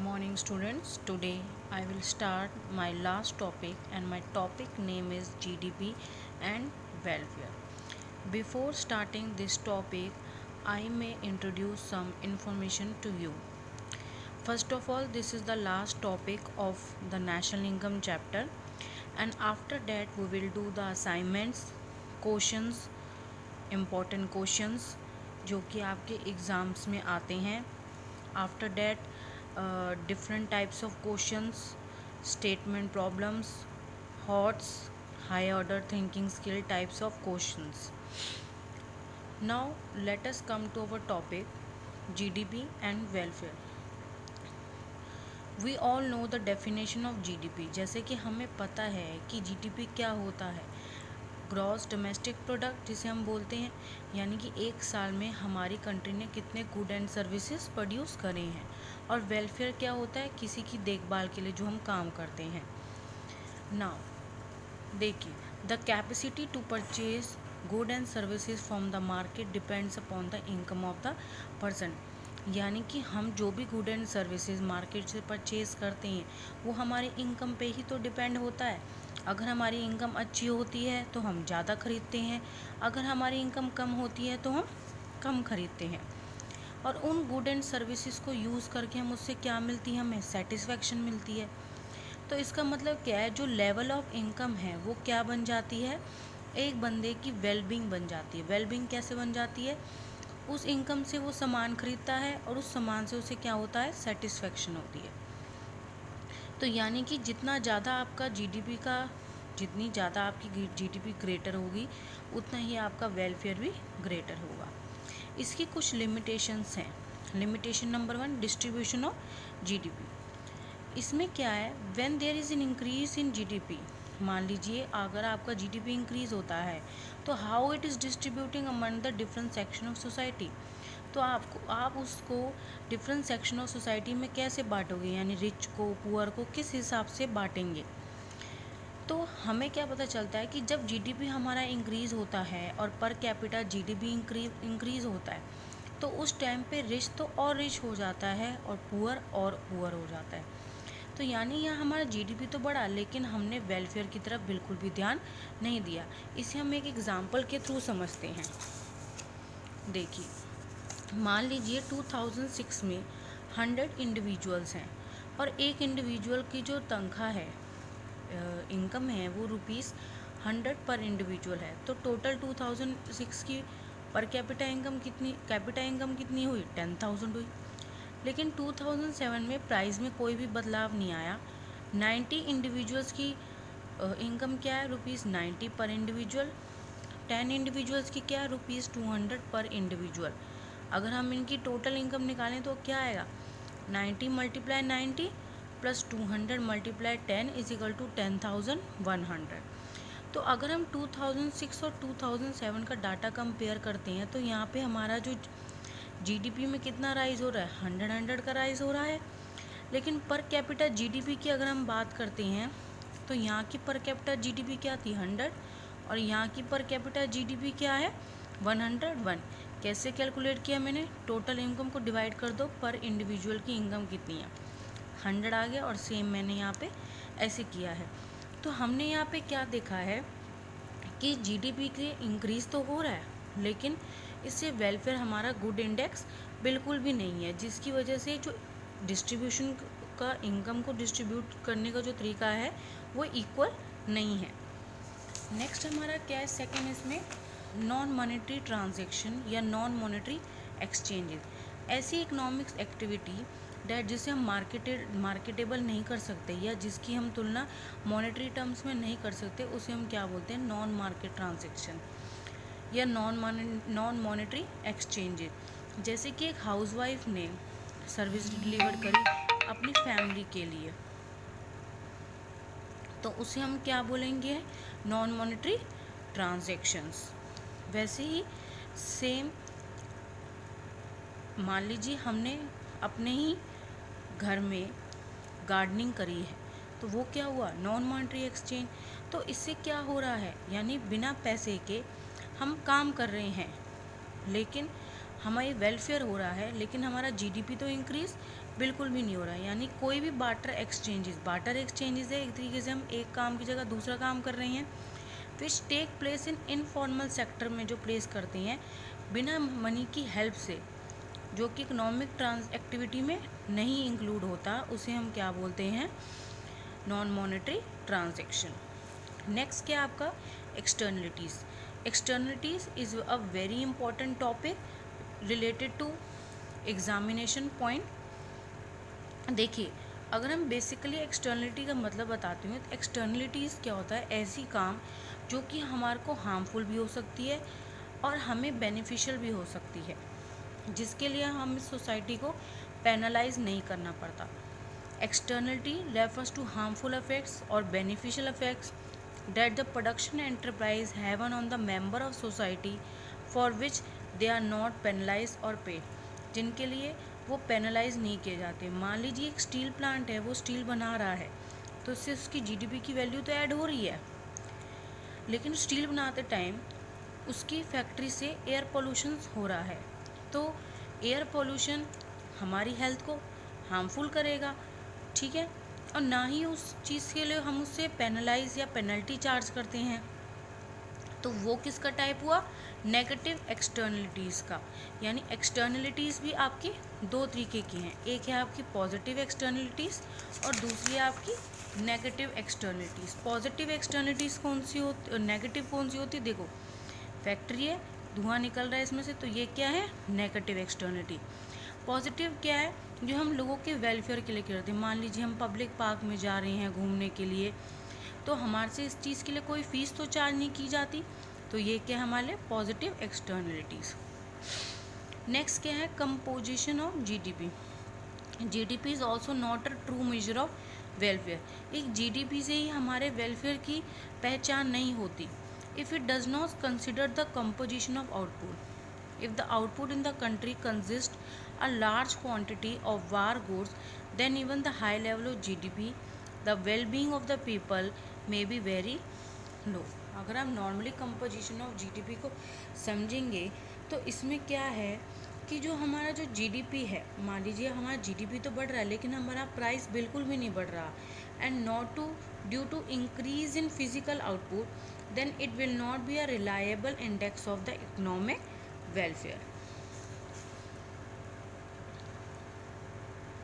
Morning students. Today I will start my last topic and my topic name is GDP and welfare. Before starting this topic, I may introduce some information to you. First of all, this is the last topic of the national income chapter, and after that we will do the assignments, questions, important questions जो कि आपके exams में आते हैं. After that, different types of questions, statement problems, HOTS, high order thinking skill types of questions. Now let us come to our topic, GDP and welfare. We all know the definition of GDP. जैसे कि हमें पता है कि GDP क्या होता है, gross domestic product जिसे हम बोलते हैं, यानी कि एक साल में हमारी कंट्री ने कितने गुड एंड सर्विसेज प्रोड्यूस करे हैं. और वेलफेयर क्या होता है, किसी की देखभाल के लिए जो हम काम करते हैं. नाउ देखिए, the capacity to purchase good and services from the market depends upon the income of the person. यानी कि हम जो भी गुड एंड सर्विसेज मार्केट से परचेज करते हैं वो हमारी इनकम पे ही तो डिपेंड होता है. अगर हमारी इनकम अच्छी होती है तो हम ज़्यादा खरीदते हैं, अगर हमारी इनकम कम होती है तो हम कम खरीदते हैं. और उन गुड एंड सर्विसेज को यूज़ करके हम उससे क्या मिलती है, हमें सेटिस्फेक्शन मिलती है. तो इसका मतलब क्या है, जो लेवल ऑफ इनकम है वो क्या बन जाती है, एक बंदे की वेलबींग बन जाती है. वेलबींग कैसे बन जाती है, उस इनकम से वो सामान खरीदता है और उस सामान से उसे क्या होता है, सेटिस्फेक्शन होती है. तो यानी कि जितना ज़्यादा आपका जीडीपी का जितनी ज़्यादा आपकी जीडीपी ग्रेटर होगी उतना ही आपका वेलफेयर भी ग्रेटर होगा. इसकी कुछ लिमिटेशंस हैं. Limitation number 1, distribution of GDP. इसमें क्या है, when there is an increase in GDP, मान लीजिए अगर आपका जीडीपी इंक्रीज होता है तो how it is distributing among the different section of society. तो आप उसको डिफरेंट सेक्शन ऑफ सोसाइटी में कैसे बांटोगे, यानी रिच को पुअर को किस हिसाब से बांटेंगे. तो हमें क्या पता चलता है कि जब जीडीपी हमारा इंक्रीज़ होता है और पर कैपिटा जीडीपी इंक्रीज़ होता है तो उस टाइम पे रिच तो और रिच हो जाता है और पुअर हो जाता है. तो यानी यहाँ हमारा जीडीपी तो बढ़ा लेकिन हमने वेलफेयर की तरफ बिल्कुल भी ध्यान नहीं दिया. इसे हम एक एग्जांपल के थ्रू समझते हैं. देखिए, मान लीजिए 2006 में 100 इंडिविजुअल्स हैं और एक इंडिविजुअल की जो तनख्वाह है, इनकम है, वो ₹100 पर इंडिविजुअल है. तो टोटल 2006 की पर कैपिटा इनकम कितनी हुई, 10,000 हुई. लेकिन 2007 में प्राइस में कोई भी बदलाव नहीं आया. 90 इंडिविजुअल्स की इनकम क्या है, ₹90 पर इंडिविजुअल. 10 इंडिविजुअल्स की क्या है, ₹200 पर इंडिविजुअल. अगर हम इनकी टोटल इनकम निकालें तो क्या आएगा, 90 × 90 प्लस 200 × 10 इज इक्वल टू 10,100. तो अगर हम 2006 और 2007 का डाटा कंपेयर करते हैं तो यहाँ पे हमारा जो जीडीपी में कितना राइज हो रहा है, 100 का राइज हो रहा है. लेकिन पर कैपिटा जीडीपी की अगर हम बात करते हैं तो यहाँ की पर कैपिटा जीडीपी क्या थी, 100, और यहाँ की पर कैपिटा जीडीपी क्या है, 101. कैसे कैलकुलेट किया मैंने, टोटल इनकम को डिवाइड कर दो, पर इंडिविजुअल की इनकम कितनी है, 100 आ गया. और सेम मैंने यहाँ पे ऐसे किया है. तो हमने यहाँ पे क्या देखा है कि जीडीपी के इंक्रीज़ तो हो रहा है लेकिन इससे वेलफेयर हमारा गुड इंडेक्स बिल्कुल भी नहीं है, जिसकी वजह से जो डिस्ट्रीब्यूशन का इनकम को डिस्ट्रीब्यूट करने का जो तरीका है वो इक्वल नहीं है. नेक्स्ट हमारा क्या है, सेकेंड, इसमें नॉन मॉनेटरी ट्रांजेक्शन या नॉन मॉनेटरी एक्सचेंजेस. ऐसी इकोनॉमिक्स एक्टिविटी डेट जिसे हम मार्केटेबल नहीं कर सकते या जिसकी हम तुलना मॉनेटरी टर्म्स में नहीं कर सकते, उसे हम क्या बोलते हैं, नॉन मार्केट ट्रांजेक्शन या नॉन मॉनेटरी एक्सचेंजेस. जैसे कि एक हाउसवाइफ ने सर्विस डिलीवर करी अपनी फैमिली के लिए तो उसे हम क्या बोलेंगे, नॉन मॉनेटरी ट्रांजेक्शन्स. वैसे ही सेम मान लीजिए हमने अपने ही घर में गार्डनिंग करी है तो वो क्या हुआ, नॉन मॉनेटरी एक्सचेंज. तो इससे क्या हो रहा है, यानी बिना पैसे के हम काम कर रहे हैं लेकिन हमारी वेलफेयर हो रहा है लेकिन हमारा जीडीपी तो इंक्रीज बिल्कुल भी नहीं हो रहा है। यानी कोई भी बाटर एक्सचेंजेस है, एक तरीके से हम एक काम की जगह दूसरा काम कर रहे हैं, which take place in informal sector में, जो प्लेस करते हैं बिना मनी की हेल्प से, जो कि इकोनॉमिक एक्टिविटी में नहीं इंक्लूड होता, उसे हम क्या बोलते हैं, नॉन मॉनेटरी ट्रांजेक्शन। नेक्स्ट क्या आपका externalities. Externalities is a very important topic related to examination point. देखिए, अगर हम बेसिकली एक्सटर्नलिटी का मतलब बताते हैं तो एक्सटर्नलिटीज़ क्या होता है, ऐसी काम जो कि हमारे को हार्मफुल भी हो सकती है और हमें बेनिफिशियल भी हो सकती है, जिसके लिए हम इस सोसाइटी को पेनलाइज नहीं करना पड़ता। Externality refers to harmful effects और beneficial effects that the production enterprise have on the member of society for which they are not penalized or paid, जिनके लिए वो पेनलाइज नहीं किए जाते। मान लीजिए एक स्टील प्लांट है, वो स्टील बना रहा है तो इससे उसकी जीडीपी की वैल्यू तो ऐड हो रही है, लेकिन स्टील बनाते टाइम उसकी फैक्ट्री से एयर पोल्यूशन हो रहा है, तो एयर पोल्यूशन हमारी हेल्थ को हार्मफुल करेगा, ठीक है, और ना ही उस चीज़ के लिए हम उससे पेनलाइज या पेनल्टी चार्ज करते हैं। तो वो किसका टाइप हुआ, नेगेटिव एक्सटर्नलिटीज़ का। यानी एक्सटर्नलिटीज़ भी आपकी दो तरीके की हैं, एक है आपकी पॉजिटिव एक्सटर्नलिटीज़ और दूसरी है आपकी नेगेटिव एक्सटर्नलिटीज़। पॉजिटिव एक्सटर्नलिटीज़ कौन सी होती, नेगेटिव कौन सी होती, देखो फैक्ट्री है, धुआं निकल रहा है इसमें से, तो ये क्या है, नेगेटिव एक्सटर्नलिटी। पॉजिटिव क्या है, जो हम लोगों के वेलफेयर के लिए करते हैं। मान लीजिए हम पब्लिक पार्क में जा रहे हैं घूमने के लिए, तो हमारे से इस चीज़ के लिए कोई फ़ीस तो चार्ज नहीं की जाती, तो ये क्या है हमारे लिए पॉजिटिव एक्सटर्नलिटीज़। नेक्स्ट क्या है, composition of GDP. GDP is also not a true measure of welfare. एक जीडीपी से ही हमारे वेलफेयर की पहचान नहीं होती। If it does not consider the composition of output, if the output in the country consists a large quantity of war goods, then even the high level of GDP, the well-being of the people may be very low। अगर आप normally composition of GDP को समझेंगे तो इसमें क्या है कि जो हमारा जो जीडीपी है, मान लीजिए हमारा जीडीपी तो बढ़ रहा है लेकिन हमारा प्राइस बिल्कुल भी नहीं बढ़ रहा, and not to due to increase in physical output, then it will not be a reliable index of the economic welfare.